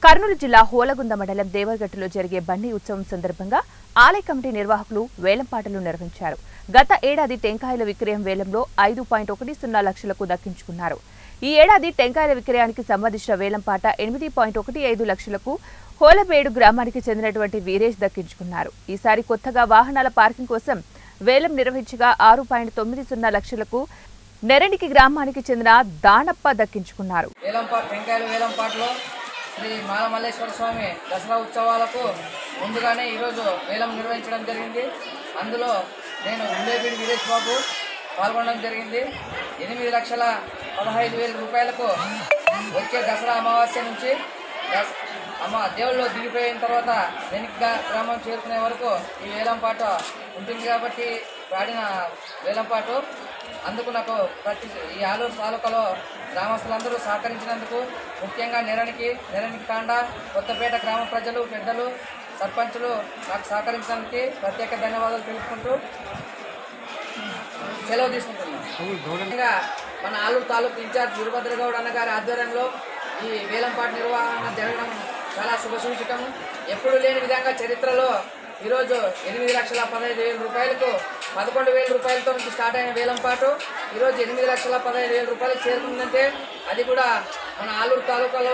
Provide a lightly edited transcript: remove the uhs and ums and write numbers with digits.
కర్నూలు జిల్లా హోలగుంద మండలం దేవర్గట్టులో జరిగే బండి ఉత్సవం సందర్భంగా ఆలయ కమిటీ నిర్వాహకులు వేలంపాటలు నిర్వహించారు. గత ఏడాది టెంకాయల విక్రయం వేలంలో 5.10 లక్షలకు దక్కించుకున్నారు. ఈ ఏడాది టెంకాయల విక్రయానికి సంబంధించిన వేలంపాట 8.15 లక్షలకు హోలబేడు గ్రామానికి చెందినటువంటి వీరేష్ దక్కించుకున్నారు. ఈసారి కొత్తగా వాహనాల పార్కింగ్ కోసం వేలం నిర్వహించగా 6.90 లక్షలకు నెరణికి గ్రామానికి చెందిన దానప్ప దక్కించుకున్నారు. శ్రీ మాలమల్లేశ్వర స్వామి దసరా ఉత్సవాలకు ముందుగానే ఈరోజు వేలం నిర్వహించడం జరిగింది. అందులో నేను ఉండేపీడి వీరేష్ బాబు పాల్గొనడం జరిగింది. 8,15,000 రూపాయలకు వచ్చే దసరా అమావాస్య నుంచి దేవుళ్ళు దిగిపోయిన తర్వాత వెనుక గ్రామం చేరుకునే వరకు ఈ వేలంపాట ఉంటుంది కాబట్టి పాడిన వేలంపాటు అందుకు నాకు ఈ ఆలూరు తాలూకాలో గ్రామస్తులందరూ సహకరించినందుకు ముఖ్యంగా నెరణికి తాండా కొత్తపేట గ్రామ ప్రజలు పెద్దలు సర్పంచులు నాకు సహకరించడానికి ప్రత్యేక ధన్యవాదాలు తెలుపుకుంటూ సెలవు తీసుకుంటున్నాను. మన ఆలూరు తాలూకు ఇన్ఛార్జ్ వీరభద్రగౌడ్ అన్నగారి ఆధ్వర్యంలో ఈ వేలంపాట నిర్వహణ జరగడం చాలా శుభసూచకం. ఎప్పుడు లేని విధంగా చరిత్రలో ఈరోజు 8,15,000 రూపాయలకు 11,000 రూపాయలతో నుంచి స్టార్ట్ అయిన వేలంపాటు ఈరోజు 8,15,000 రూపాయలకు చేరుకుందంటే అది కూడా మన ఆలూరు తాలూకాలో